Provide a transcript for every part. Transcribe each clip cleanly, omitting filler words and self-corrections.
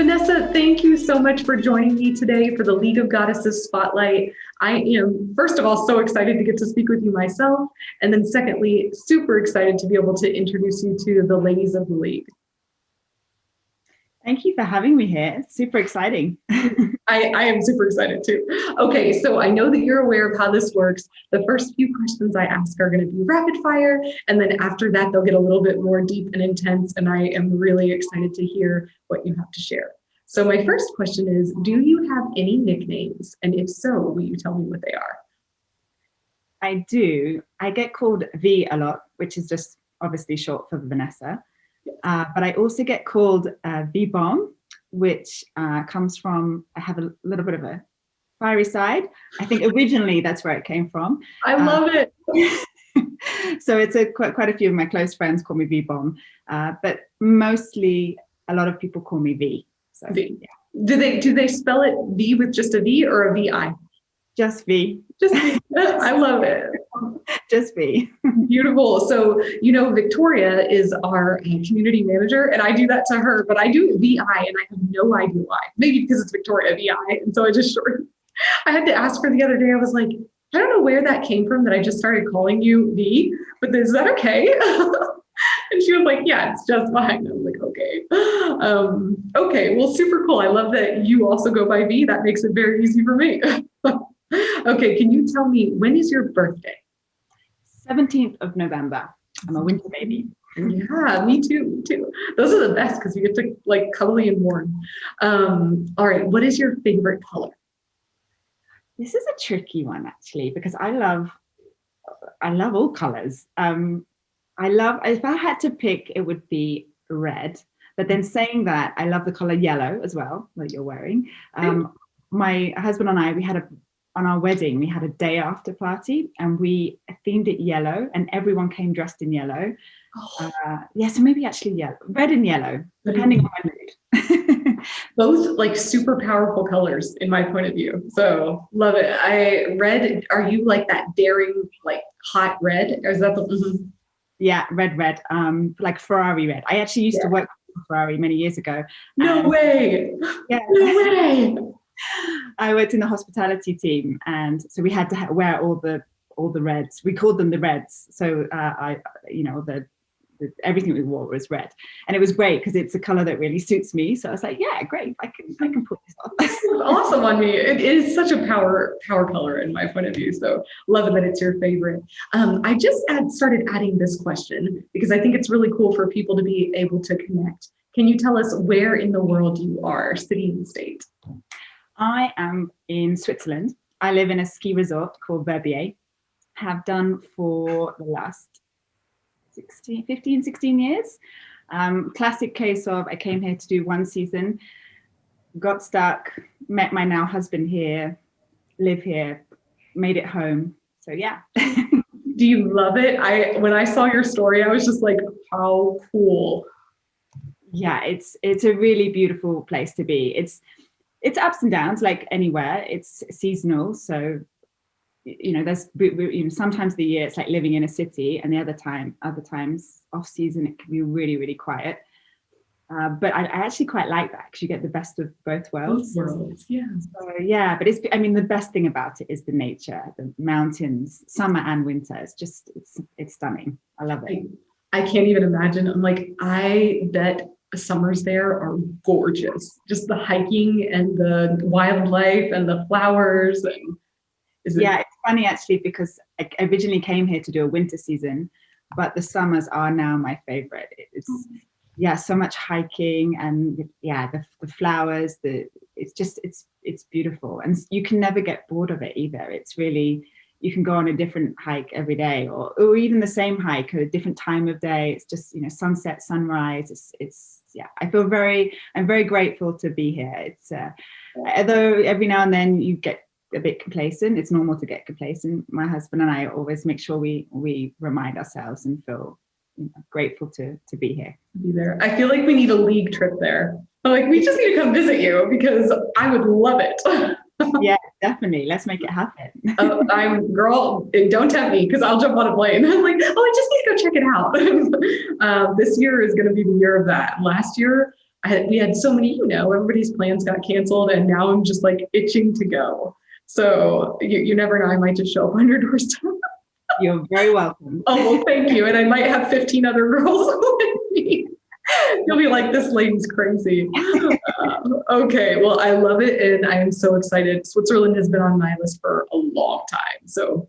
Vanessa, thank you so much for joining me today for the League of Goddesses Spotlight. I am, first of all, so excited to get to speak with you myself. And then secondly, super excited to be able to introduce you to the ladies of the League. Thank you for having me here. It's super exciting. I am super excited too. Okay, so I know that you're aware of how this works. The first few questions I ask are going to be rapid fire, and then after that, they'll get a little bit more deep and intense, and I am really excited to hear what you have to share. So my first question is, do you have any nicknames? And if so, will you tell me what they are? I do. I get called V a lot, which is just obviously short for Vanessa. But I also get called V-Bomb, which comes from, I have a little bit of a fiery side. I think originally that's where it came from. I love it. So it's quite a few of my close friends call me V-Bomb, but mostly a lot of people call me V. So, V. Yeah. Do they spell it V with just a V or a VI? Just V. Just V. I love it. Just V. Beautiful. So, you know, Victoria is our community manager, and I do that to her, but I do VI, and I have no idea why. Maybe because it's Victoria VI, and so I just shortened. I had to ask her the other day. I was like, I don't know where that came from that I just started calling you V, but is that okay? And she was like, yeah, it's just fine. I was like, okay. Okay, well, super cool. I love that you also go by V. That makes it very easy for me. Okay, can you tell me, when is your birthday? 17th of November. I'm a winter baby. Yeah, me too. Those are the best because you get to like cuddly and warm. All right, what is your favorite color? This is a tricky one actually, because I love all colors. If I had to pick, it would be red. But then saying that, I love the color yellow as well, that you're wearing. My husband and I, on our wedding, we had a day after party, and we themed it yellow, and everyone came dressed in yellow. So maybe actually yellow, red and yellow, depending on my mood. Both like super powerful colors in my point of view. So love it. Red, are you like that daring, like hot red? Or is that the Yeah, red, like Ferrari red. I actually used to work for Ferrari many years ago. No way. Yeah. No way. I worked in the hospitality team, and so we had to wear all the reds. We called them the reds. So everything we wore was red, and it was great because it's a color that really suits me. So I was like, yeah, great, I can put this on. It's awesome on me. It is such a power color in my point of view. So love it that it's your favorite. I just started adding this question because I think it's really cool for people to be able to connect. Can you tell us where in the world you are, city and state? I am in Switzerland. I live in a ski resort called Verbier. Have done for the last 16 years. Classic case of I came here to do one season, got stuck, met my now husband here, live here, made it home. So yeah. Do you love it? When I saw your story, I was just like, how cool. Yeah, it's a really beautiful place to be. It's ups and downs like anywhere. It's seasonal, so there's sometimes the year it's like living in a city, and the other times off season it can be really, really quiet. But I actually quite like that because you get the best of both worlds. Yeah. So, yeah, but the best thing about it is the nature, the mountains, summer and winter. It's stunning. I love it. I can't even imagine. I'm like, I bet the summers there are gorgeous. Just the hiking and the wildlife and the flowers. And it's funny actually, because I originally came here to do a winter season, but the summers are now my favorite. It's so much hiking, and the flowers, it's beautiful, and you can never get bored of it either. It's really, you can go on a different hike every day, or even the same hike at a different time of day. It's just, sunset, sunrise. I'm very grateful to be here. It's although every now and then you get a bit complacent. It's normal to get complacent. My husband and I always make sure we remind ourselves and feel grateful to be here. Be there. I feel like we need a league trip there. Like, we just need to come visit you because I would love it. Yeah, definitely. Let's make it happen. Girl, don't tempt me because I'll jump on a plane. I'm like, I just need to go check it out. This year is going to be the year of that. Last year, we had so many, everybody's plans got canceled, and now I'm just like itching to go. So you never know, I might just show up on your doorstep. You're very welcome. Oh, well, thank you. And I might have 15 other girls with me. You'll be like, this lady's crazy. Okay, well, I love it, and I am so excited. Switzerland has been on my list for a long time, so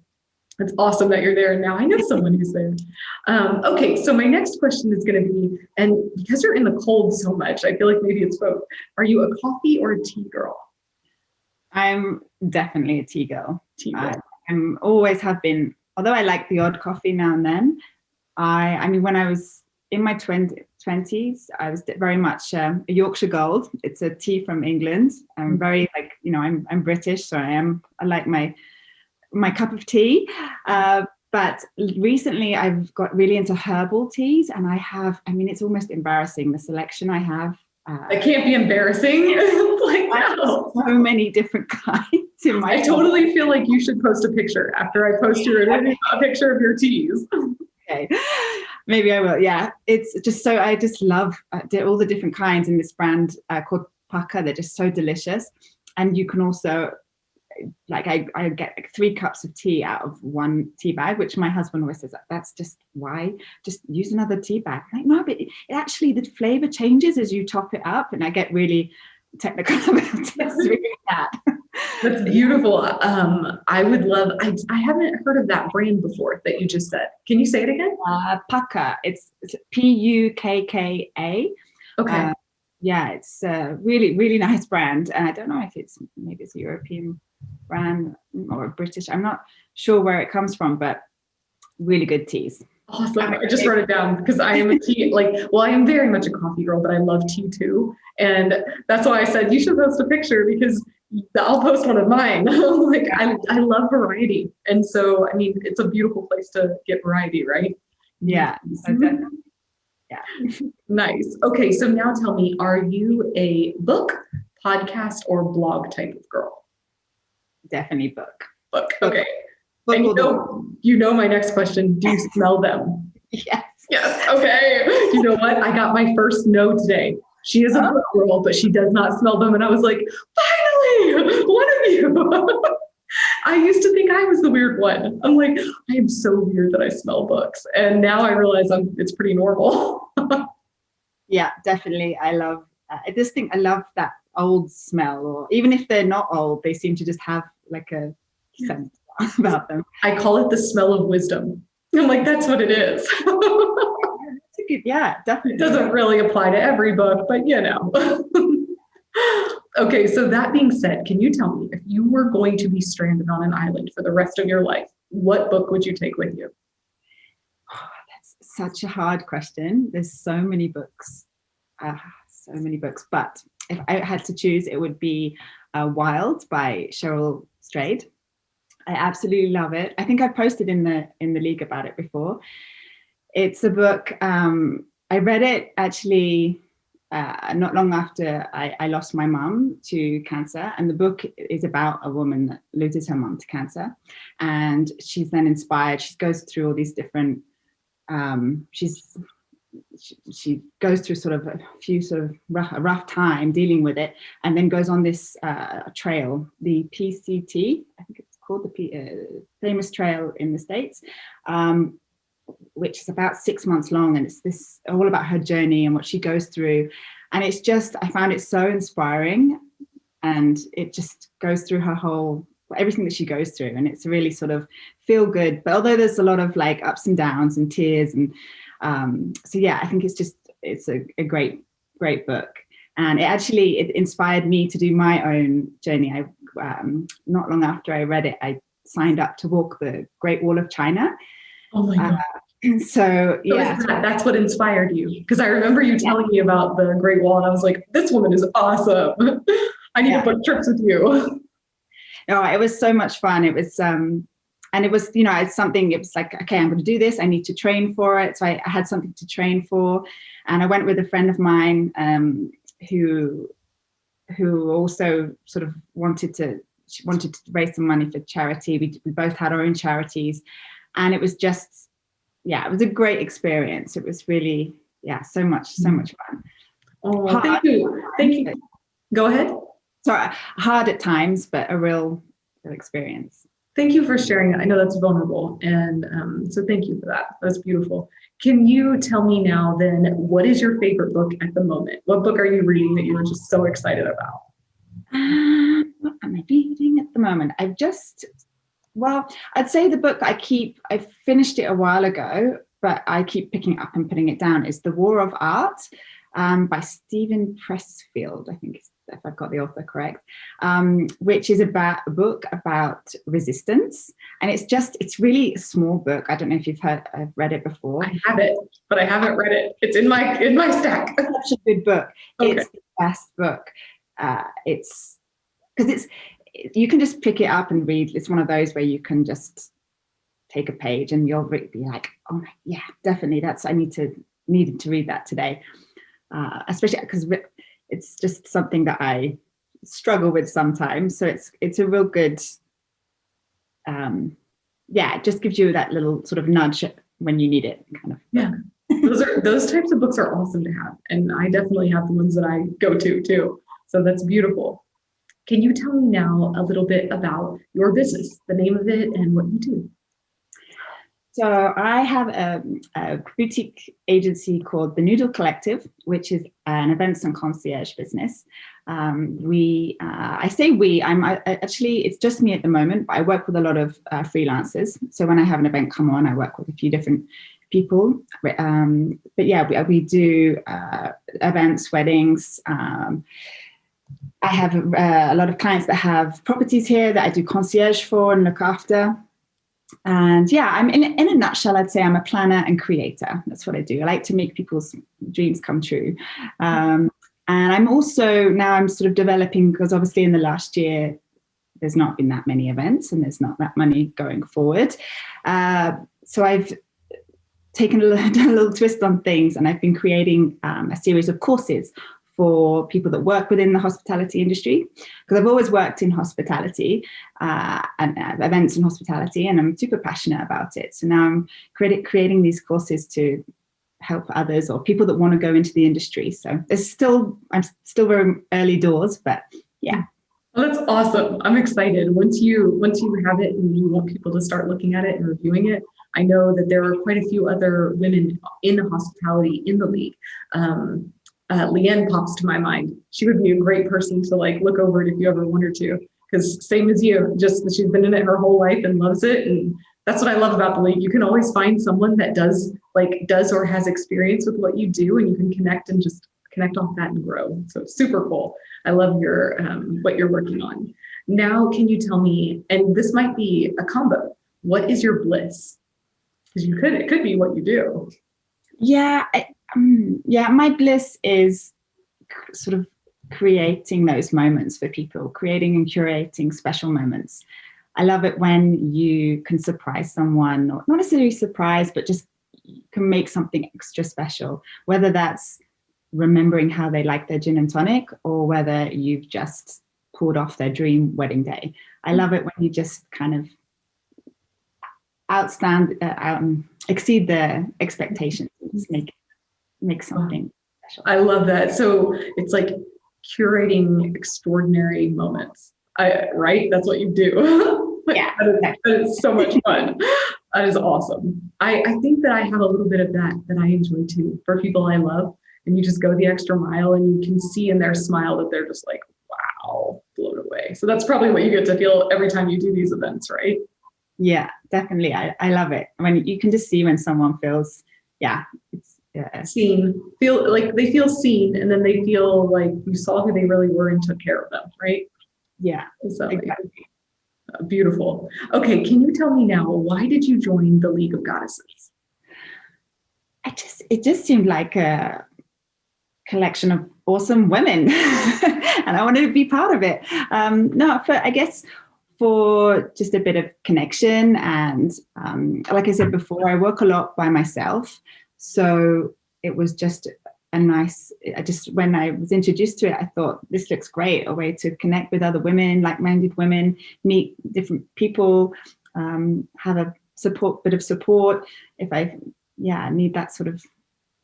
it's awesome that you're there, and now I know someone who's there. Okay, so my next question is going to be, and because you're in the cold so much, I feel like maybe it's both. Are you a coffee or a tea girl? I'm definitely a tea girl. Tea girl. I'm always have been, although I like the odd coffee now and then. I mean, when I was in my 20s, I was very much a Yorkshire Gold. It's a tea from England. I'm very I'm British, so I like my cup of tea. But recently I've got really into herbal teas, and it's almost embarrassing, the selection I have. It can't be embarrassing. Like, no. So many different kinds in my. I totally feel like you should post a picture after I post a picture of your teas. Okay, maybe I will. Yeah, it's just so I just love all the different kinds in this brand called Pukka. They're just so delicious, and you can also I get like 3 cups of tea out of one tea bag, which my husband always says that's just why just use another tea bag. I'm like, no, but it actually the flavor changes as you top it up, and I get really technical about it. It's really that. That's beautiful. I would love. I haven't heard of that brand before that you just said. Can you say it again? Pukka. It's Pukka. Okay. Yeah, it's a really, really nice brand, and I don't know if maybe it's a European brand or a British. I'm not sure where it comes from, but really good teas. Awesome. I just wrote it down because I am a tea, I am very much a coffee girl, but I love tea too. And that's why I said you should post a picture, because I'll post one of mine. I love variety. And so, I mean, it's a beautiful place to get variety, right? Yeah. Mm-hmm. Yeah. Nice. Okay. So now tell me, are you a book, podcast, or blog type of girl? Definitely book. Book. Okay. And you know my next question, do you smell them? Yes. Yes. Okay. You know what? I got my first no today. She is a book girl, but she does not smell them. And I was like, finally, one of you. I used to think I was the weird one. I'm like, I am so weird that I smell books. And now I realize it's pretty normal. Yeah, definitely. I love that old smell, or even if they're not old, they seem to just have like a scent about them. I call it the smell of wisdom. I'm like, that's what it is. Yeah, definitely. It doesn't really apply to every book, but Okay, so that being said, can you tell me, if you were going to be stranded on an island for the rest of your life, what book would you take with you? Oh, that's such a hard question. There's so many books. But if I had to choose, it would be Wild by Cheryl Strayed. I absolutely love it. I think I posted in the league about it before. It's a book. I read it actually not long after I lost my mum to cancer, and the book is about a woman that loses her mum to cancer, and she's then inspired. She goes through all these different. She goes through sort of a few sort of rough time dealing with it, and then goes on this trail, the PCT, I think it's called the famous trail in the States, which is about 6 months long, and it's this all about her journey and what she goes through. And it's just, I found it so inspiring, and it just goes through her whole, everything that she goes through, and it's really sort of feel good. But although there's a lot of like ups and downs and tears, and so yeah, I think it's a great book. And it inspired me to do my own journey. I not long after I read it, I signed up to walk the Great Wall of China. Oh my God. So yeah, that's what inspired you, because I remember you telling me about the Great Wall, and I was like, this woman is awesome. I need to book trips with you. No, it was so much fun. It was and it was, it's something, it was like, okay, I'm going to do this. I need to train for it. So I had something to train for. And I went with a friend of mine who also sort of wanted to raise some money for charity. We both had our own charities, and it was just, it was a great experience. It was really, so much fun. Oh, Hard, thank you. Thank you. Go ahead. sorry, hard at times, but a real experience. Thank you for sharing that. I know that's vulnerable. And so thank you for that. That's beautiful. Can you tell me now then, what is your favorite book at the moment? What book are you reading that you are just so excited about? What am I reading at the moment? Well, I'd say the book I finished it a while ago, but I keep picking it up and putting it down, is The War of Art by Stephen Pressfield, I think, if I've got the author correct, which is about a book about resistance. And it's really a small book. I don't know if I've read it before. I have it, but I haven't read it. It's in my stack. It's such a good book. Okay. It's the best book. It's because you can just pick it up and read. It's one of those where you can just take a page and you'll be like, oh yeah, definitely needed to read that today. Especially because it's just something that I struggle with sometimes. So it's a real good, it just gives you that little sort of nudge when you need it, kind of. Yeah, those types of books are awesome to have, and I definitely have the ones that I go to too. So that's beautiful. Can you tell me now a little bit about your business, the name of it, and what you do? So I have a boutique agency called the Noodle Collective, which is an events and concierge business. I say actually, it's just me at the moment, but I work with a lot of freelancers. So when I have an event come on, I work with a few different people. But yeah, we do events, weddings. I have a lot of clients that have properties here that I do concierge for and look after. And yeah, I'm in a nutshell, I'd say I'm a planner and creator. That's what I do. I like to make people's dreams come true. And I'm also, now I'm sort of developing, because obviously in the last year, there's not been that many events and there's not that many going forward. So I've taken a little twist on things, and I've been creating a series of courses for people that work within the hospitality industry, because I've always worked in hospitality and events in hospitality, and I'm super passionate about it. So now I'm creating these courses to help others or people that want to go into the industry. So I'm still very early doors, but yeah. Well, that's awesome. I'm excited. Once you have it and you want people to start looking at it and reviewing it, I know that there are quite a few other women in hospitality in the league. Leanne pops to my mind. She would be a great person to look over it if you ever wanted to, because same as you, just she's been in it her whole life and loves it. And that's what I love about the league. You can always find someone that does or has experience with what you do, and you can connect off that and grow. So it's super cool. I love your what you're working on. Now, can you tell me, and this might be a combo, what is your bliss? Because it could be what you do. Yeah. My bliss is sort of creating those moments for people, creating and curating special moments. I love it when you can surprise someone, or not necessarily surprise, but just can make something extra special, whether that's remembering how they like their gin and tonic, or whether you've just pulled off their dream wedding day. I love it when you just kind of exceed their expectations, and just make something special. I love that. So it's like curating extraordinary moments, right? That's what you do. Yeah. That is so much fun. That is awesome. I think that I have a little bit of that I enjoy too, for people I love. And you just go the extra mile, and you can see in their smile that they're just like, wow, blown away. So that's probably what you get to feel every time you do these events, right? Yeah, definitely. I love it. When you can just see when someone feels, seen, feel like they feel seen, and then they feel like you saw who they really were and took care of them, right? Yeah, So exactly. Beautiful. Okay, can you tell me now, why did you join the League of Goddesses? It just seemed like a collection of awesome women, and I wanted to be part of it. I guess for just a bit of connection, and like I said before, I work a lot by myself, so it was just when I was introduced to it, I thought, this looks great, a way to connect with other women, like-minded women, meet different people, have a bit of support if I need that sort of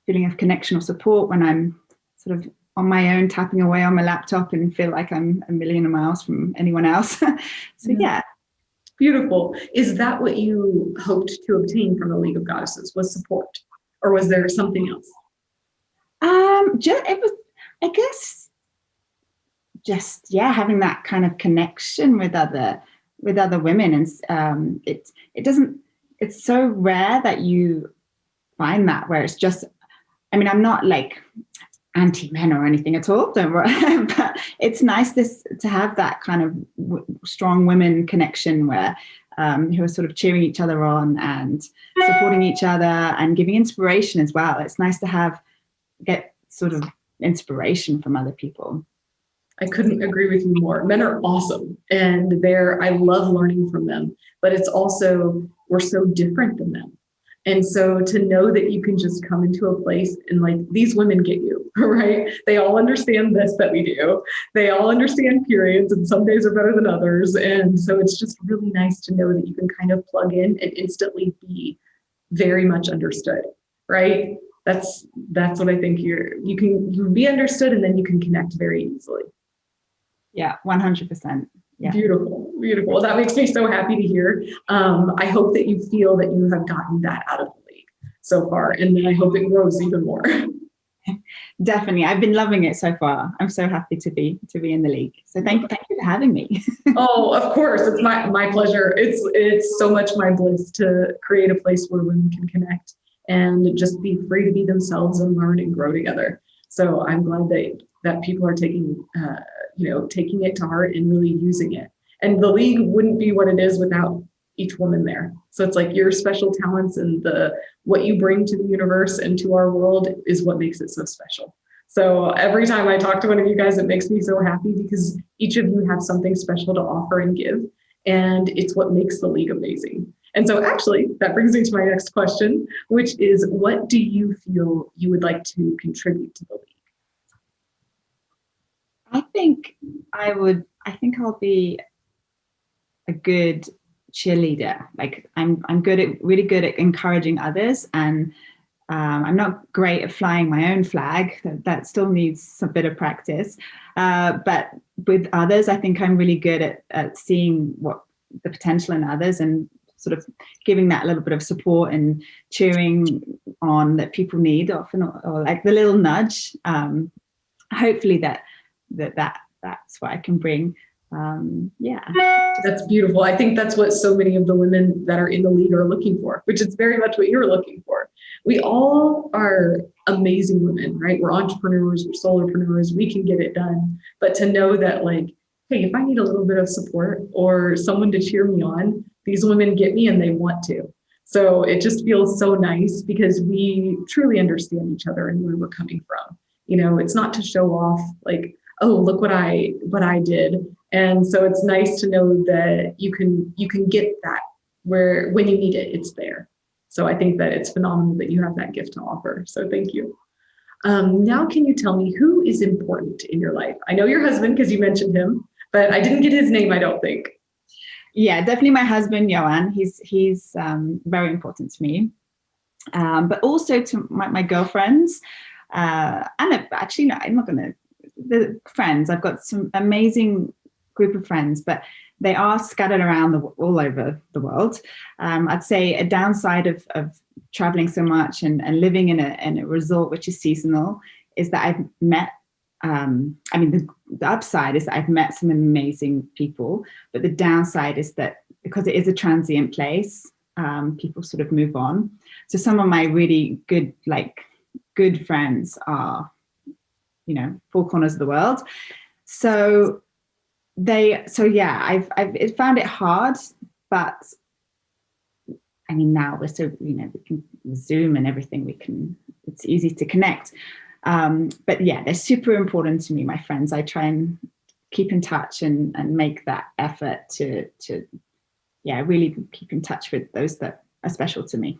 feeling of connection or support when I'm sort of on my own, tapping away on my laptop and feel like I'm a million miles from anyone else. So yeah. Beautiful. Is that what you hoped to obtain from the League of Goddesses, was support? Or was there something else? It was, I guess, just having that kind of connection with other women, and it's so rare that you find that, where it's just, I mean, I'm not like anti-men or anything at all, don't worry, but it's nice to have that kind of strong women connection where who are sort of cheering each other on and supporting each other and giving inspiration as well. It's nice to get sort of inspiration from other people. I couldn't agree with you more. Men are awesome, and I love learning from them, but it's also, we're so different than them. And so to know that you can just come into a place and like, these women get you, right? They all understand this that we do. They all understand periods, and some days are better than others. And so it's just really nice to know that you can kind of plug in and instantly be very much understood, right? That's what I think you can be understood, and then you can connect very easily. Yeah, 100%. Yeah. Beautiful, beautiful. Well, that makes me so happy to hear. I hope that you feel that you have gotten that out of the league so far, and then I hope it grows even more. Definitely, I've been loving it so far. I'm so happy to be in the league. So thank you for having me. Oh, of course, it's my pleasure. It's so much my bliss to create a place where women can connect and just be free to be themselves and learn and grow together. So I'm glad that people are taking it to heart and really using it. And the league wouldn't be what it is without each woman there. So it's like your special talents and what you bring to the universe and to our world is what makes it so special. So every time I talk to one of you guys, it makes me so happy, because each of you have something special to offer and give. And it's what makes the league amazing. And so actually, that brings me to my next question, which is, what do you feel you would like to contribute to the league? I think I'll be a good cheerleader. Like I'm really good at encouraging others, and I'm not great at flying my own flag. That still needs some bit of practice. But with others, I think I'm really good at seeing what the potential in others and sort of giving that little bit of support and cheering on that people need often, or like the little nudge. Hopefully that's what I can bring. That's beautiful. I think that's what so many of the women that are in the league are looking for, which is very much what you're looking for. We all are amazing women, right? We're entrepreneurs, we're solopreneurs, we can get it done. But to know that, like, hey, if I need a little bit of support or someone to cheer me on, these women get me and they want to. So it just feels so nice, because we truly understand each other and where we're coming from. It's not to show off, like, oh, look what I did. And so it's nice to know that you can get that when you need it, it's there. So I think that it's phenomenal that you have that gift to offer. So thank you. Now, can you tell me who is important in your life? I know your husband, because you mentioned him, but I didn't get his name, I don't think. Yeah, definitely my husband, Johan. He's very important to me, but also to my girlfriends. And actually, no, I'm not going to. The friends, I've got some amazing group of friends, but they are scattered around all over the world. I'd say a downside of traveling so much and living in a resort which is seasonal is that I've met, the upside is that I've met some amazing people, but the downside is that because it is a transient place, people sort of move on. So some of my really good friends are, four corners of the world. So I've found it hard, but I mean, now we're so, we can Zoom and everything, it's easy to connect. But yeah, they're super important to me, my friends. I try and keep in touch and make that effort to really keep in touch with those that are special to me.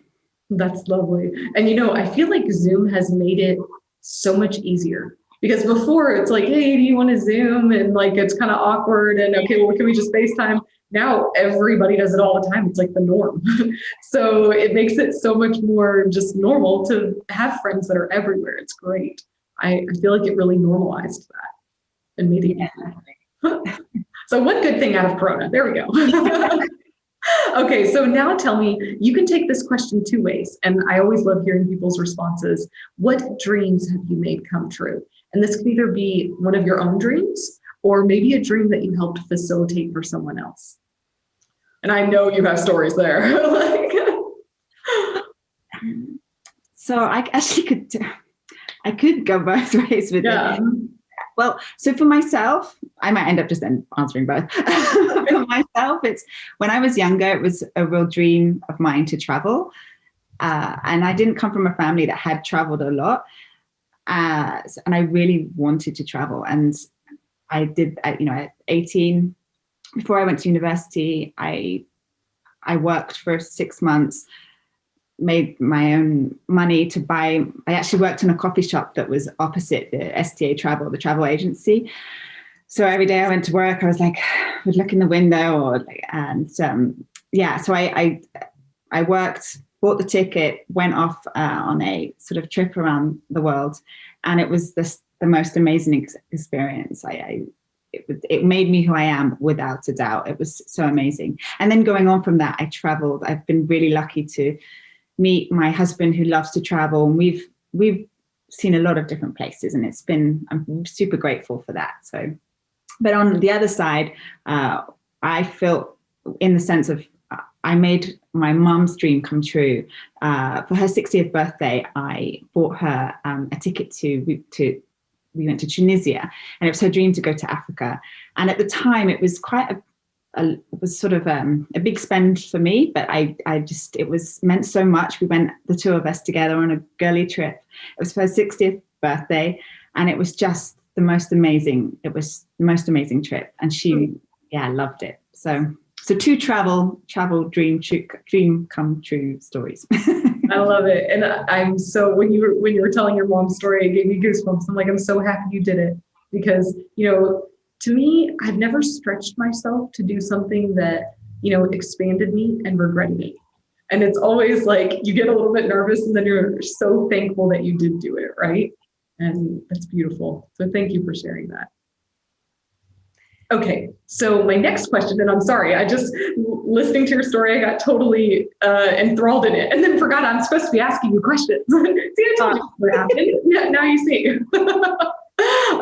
That's lovely. And I feel like Zoom has made it so much easier, because before it's like, hey, do you want to Zoom? And like, it's kind of awkward, and okay, well, can we just FaceTime? Now everybody does it all the time. It's like the norm. So it makes it so much more just normal to have friends that are everywhere. It's great. I feel like it really normalized that and made it easier. So one good thing out of Corona. There we go. Okay, so now tell me, you can take this question two ways, and I always love hearing people's responses. What dreams have you made come true? And this could either be one of your own dreams or maybe a dream that you helped facilitate for someone else. And I know you have stories there. Like, so I actually could go both ways with it. Well, so for myself, I might end up just then answering both. For myself, it's when I was younger, it was a real dream of mine to travel. And I didn't come from a family that had traveled a lot. And I really wanted to travel. And I did, at 18, before I went to university, I worked for 6 months, made my own money to buy. I actually worked in a coffee shop that was opposite the STA Travel, the travel agency. So every day I went to work, I was like, would look in the window, so I worked, bought the ticket, went off on a sort of trip around the world, and it was the most amazing experience. It made me who I am without a doubt. It was so amazing. And then going on from that, I traveled. I've been really lucky to meet my husband who loves to travel, and we've seen a lot of different places, and I'm super grateful for that. So, but on the other side, I felt in the sense of I made my mum's dream come true. For her 60th birthday, I bought her a ticket we went to Tunisia, and it was her dream to go to Africa. And at the time, it was quite it was sort of a big spend for me, but it was meant so much. We went, the two of us together, on a girly trip. It was for her 60th birthday, and it was just the most amazing trip. And she, loved it. So two travel dream come true stories. I love it. And I'm so, when you were telling your mom's story, it gave me goosebumps. I'm like, I'm so happy you did it, because, to me, I've never stretched myself to do something that, expanded me and regretted it. And it's always like you get a little bit nervous, and then you're so thankful that you did do it, right? And that's beautiful. So thank you for sharing that. Okay, so my next question, and I'm sorry, listening to your story, I got totally enthralled in it, and then forgot I'm supposed to be asking you questions. See, I told you what happened. Yeah, now you see.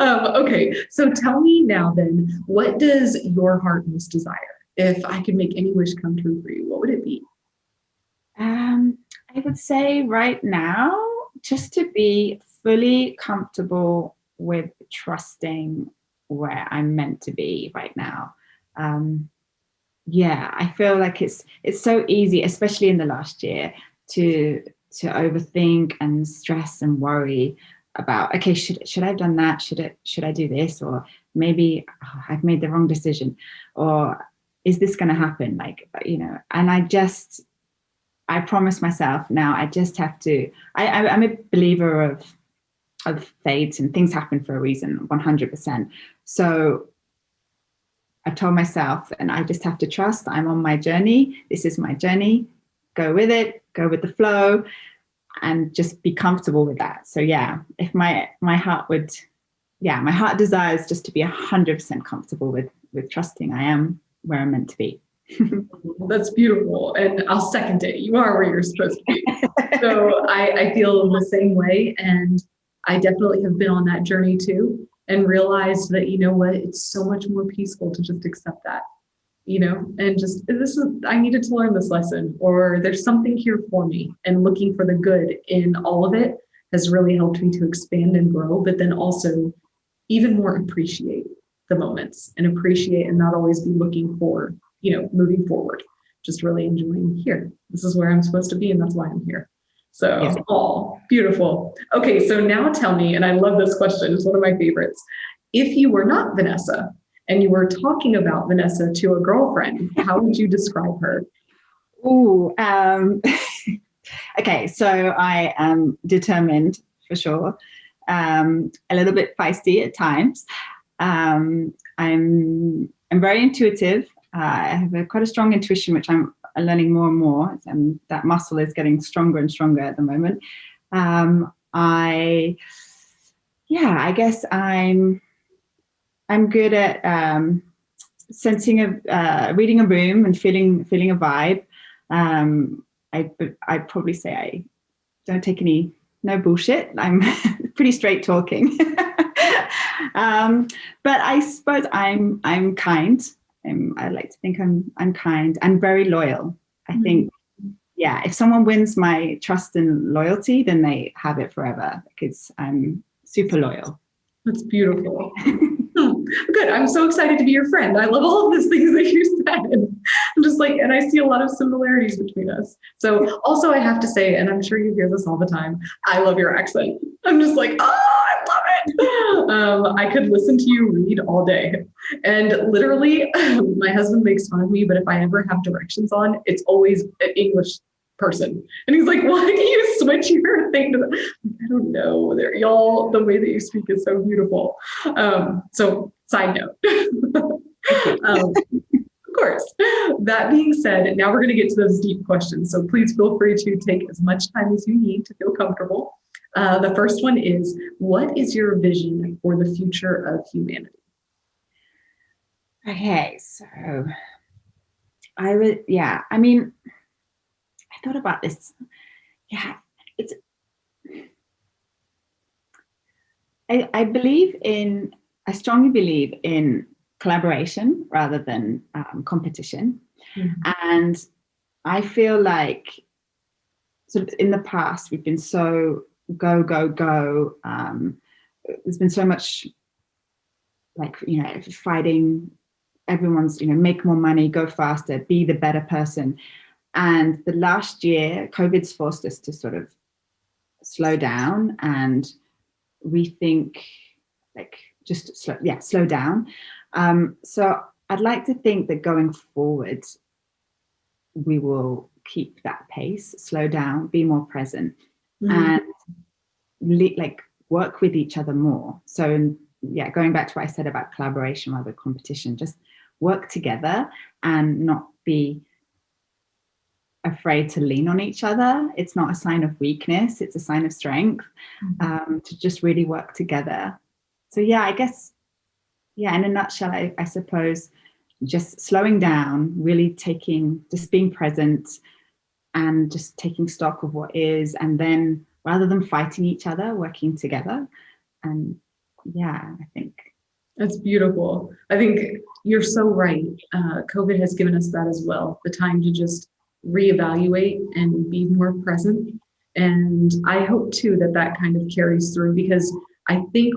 Okay, so tell me now then, what does your heart most desire? If I could make any wish come true for you, what would it be? I would say right now, just to be fully comfortable with trusting where I'm meant to be right now. I feel like it's so easy, especially in the last year, to overthink and stress and worry about, okay, should I have done that? Should I do this? Or maybe I've made the wrong decision, or is this going to happen? And I promise myself now, I just have to, I'm a believer of fate, and things happen for a reason, 100%. So I've told myself, and I just have to trust I'm on my journey. This is my journey. Go with it, go with the flow, and just be comfortable with that. So if my heart desires just to be 100% comfortable with trusting I am where I'm meant to be. That's beautiful. And I'll second it. You are where you're supposed to be. So I feel the same way. And I definitely have been on that journey too, and realized that, it's so much more peaceful to just accept that, and just, I needed to learn this lesson, or there's something here for me, and looking for the good in all of it has really helped me to expand and grow, but then also even more appreciate the moments, and appreciate and not always be looking for, moving forward, just really enjoying here. This is where I'm supposed to be, and that's why I'm here. So, yes. Oh, beautiful. Okay, so now tell me, and I love this question, it's one of my favorites. If you were not Vanessa and you were talking about Vanessa to a girlfriend, how would you describe her? Ooh, okay, so I am determined for sure, a little bit feisty at times. I'm very intuitive. I have quite a strong intuition, which I'm learning more and more, and that muscle is getting stronger and stronger at the moment. yeah, I guess I'm good at sensing reading a room and feeling a vibe. I'd probably say I don't take no bullshit. I'm pretty straight talking. But I suppose I'm kind. I like to think I'm kind and very loyal. I think, yeah, if someone wins my trust and loyalty, then they have it forever because I'm super loyal. That's beautiful. Good. I'm so excited to be your friend. I love all of these things that you said. I'm just like, and I see a lot of similarities between us. So also I have to say, and I'm sure you hear this all the time, I love your accent. I'm just like, oh, I love it. I could listen to you read all day. And literally, my husband makes fun of me, but if I ever have directions on, it's always an English person. And he's like, why do you switch your thing to the, I don't know. Y'all, the way that you speak is so beautiful. So side note. Of course. That being said, now we're going to get to those deep questions. So please feel free to take as much time as you need to feel comfortable. The first one is, what is your vision for the future of humanity? Okay, so I would, yeah, I mean, I thought about this. Yeah, it's, I strongly believe in collaboration rather than competition. Mm-hmm. And I feel like sort of in the past, we've been so go, go, go. There's been so much like, fighting. Everyone's, make more money, go faster, be the better person. And the last year, COVID's forced us to sort of slow down and rethink, like just slow down. So I'd like to think that going forward, we will keep that pace, slow down, be more present, and like work with each other more. So yeah, going back to what I said about collaboration rather than competition, just work together and not be afraid to lean on each other. It's not a sign of weakness, it's a sign of strength. To just really work together. So yeah, I guess, yeah, in a nutshell, I suppose just slowing down, really just being present and just taking stock of what is, and then rather than fighting each other, working together. And yeah, I think that's beautiful. I think you're so right. COVID has given us that as well, the time to just reevaluate and be more present. And I hope too that kind of carries through, because I think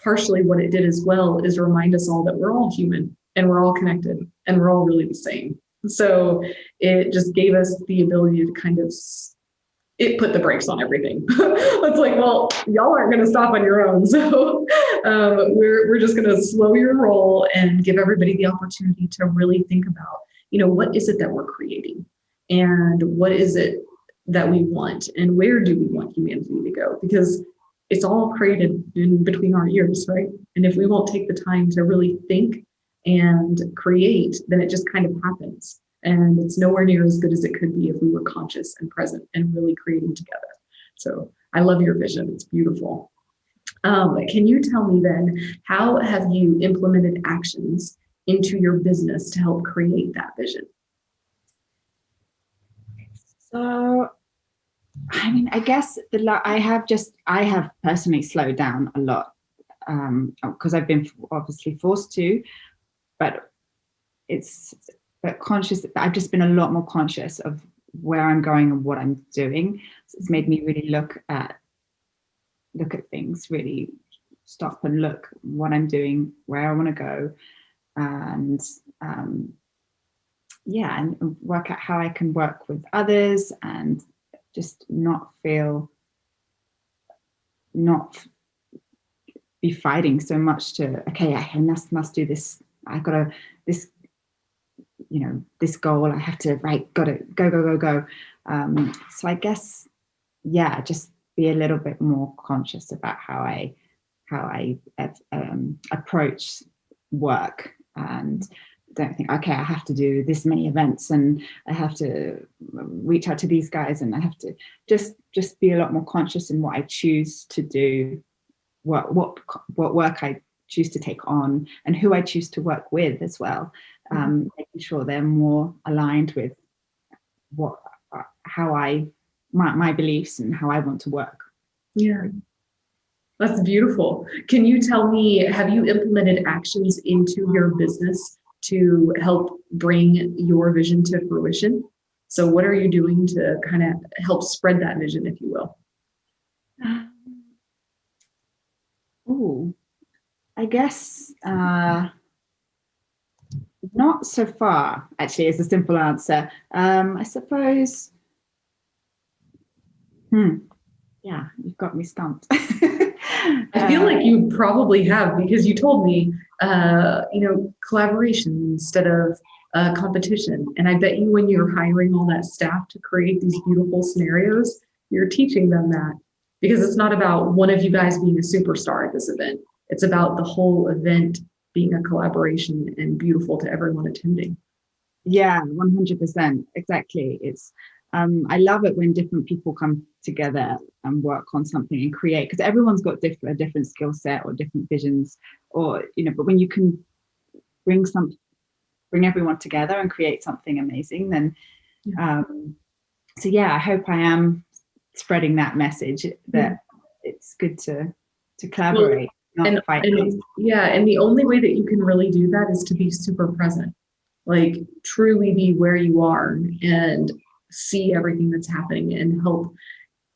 partially what it did as well is remind us all that we're all human and we're all connected and we're all really the same. So it just gave us the ability to kind of, it put the brakes on everything. It's like, well, y'all aren't going to stop on your own. So we're just going to slow your roll and give everybody the opportunity to really think about, what is it that we're creating and what is it that we want and where do we want humanity to go? Because it's all created in between our ears, right? And if we won't take the time to really think and create, then it just kind of happens. And it's nowhere near as good as it could be if we were conscious and present and really creating together. So I love your vision. It's beautiful. Can you tell me then, how have you implemented actions into your business to help create that vision? So, I mean, I guess I have personally slowed down a lot because I've been obviously forced to, but I've just been a lot more conscious of where I'm going and what I'm doing. So it's made me really look at things, really stop and look what I'm doing, where I want to go, and and work out how I can work with others and just not be fighting so much to, okay, I must do this. I got this goal. I have to, got it, go. So I guess, yeah, just be a little bit more conscious about how I approach work, and don't think, okay, I have to do this many events and I have to reach out to these guys, and I have to just be a lot more conscious in what I choose to do what work I choose to take on and who I choose to work with as well. Making sure they're more aligned with my beliefs and how I want to work. Yeah. That's beautiful. Can you tell me, have you implemented actions into your business to help bring your vision to fruition? So what are you doing to kind of help spread that vision, if you will? I guess not so far, actually, is the simple answer. I suppose, yeah, you've got me stumped. I feel like you probably have, because you told me, collaboration instead of competition. And I bet you when you're hiring all that staff to create these beautiful scenarios, you're teaching them that, because it's not about one of you guys being a superstar at this event. It's about the whole event being a collaboration and beautiful to everyone attending. Yeah, 100%. Exactly. It's I love it when different people come together and work on something and create, because everyone's got a different skill set or different visions, or but when you can bring everyone together and create something amazing, then so yeah, I hope I am spreading that message that it's good to collaborate. And the only way that you can really do that is to be super present, like truly be where you are and see everything that's happening and help,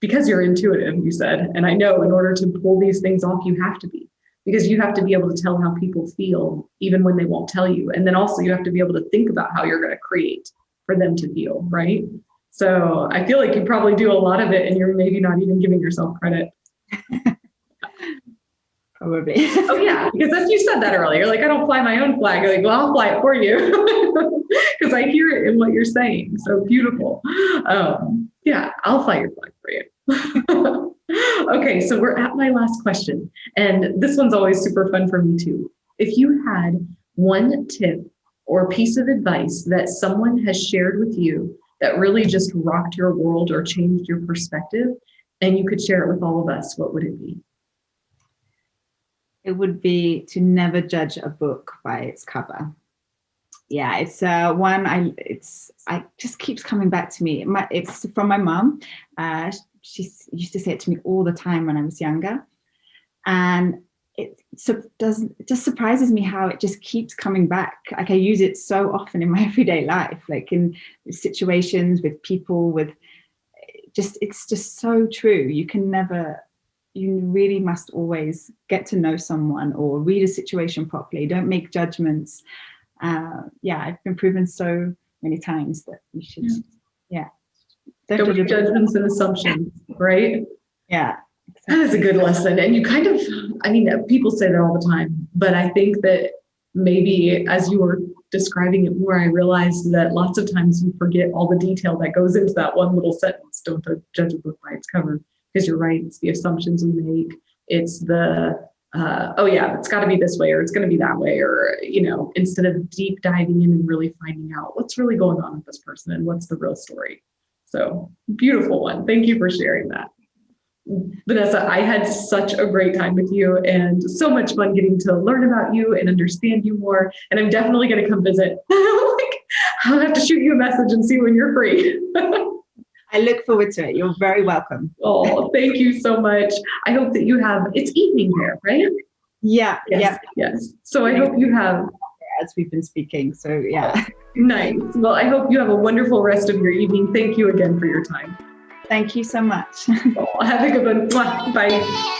because you're intuitive, you said. And I know in order to pull these things off, you have to be, because you have to be able to tell how people feel, even when they won't tell you. And then also you have to be able to think about how you're going to create for them to feel, right? So I feel like you probably do a lot of it and you're maybe not even giving yourself credit. Probably. Oh yeah, because as you said that earlier, like I don't fly my own flag. Like, well, I'll fly it for you because I hear it in what you're saying. So beautiful. Yeah, I'll fly your flag for you. Okay, so we're at my last question, and this one's always super fun for me too. If you had one tip or piece of advice that someone has shared with you that really just rocked your world or changed your perspective, and you could share it with all of us, what would it be? It would be to never judge a book by its cover. Yeah, it's one I just keeps coming back to me. It's from my mom. She used to say it to me all the time when I was younger, and it just surprises me how it just keeps coming back. Like I use it so often in my everyday life, like in situations with people, it's just so true. You really must always get to know someone or read a situation properly. Don't make judgments. I've been proven so many times that you should, Don't make judgments and assumptions, right? Yeah. Exactly. That is a good lesson. And you kind of, people say that all the time, but I think that maybe as you were describing it more, I realized that lots of times you forget all the detail that goes into that one little sentence. Don't judge a book by its cover. Because you're right, it's the assumptions we make. It's the, it's got to be this way, or it's going to be that way, or, instead of deep diving in and really finding out what's really going on with this person and what's the real story. So beautiful one. Thank you for sharing that. Vanessa, I had such a great time with you and so much fun getting to learn about you and understand you more. And I'm definitely going to come visit. I'll have to shoot you a message and see when you're free. I look forward to it. You're very welcome. Oh, thank you so much. I hope that it's evening there, right? Yeah. Yes. So I hope you have, as we've been speaking. So yeah. Nice. Well, I hope you have a wonderful rest of your evening. Thank you again for your time. Thank you so much. Have a good one. Bye.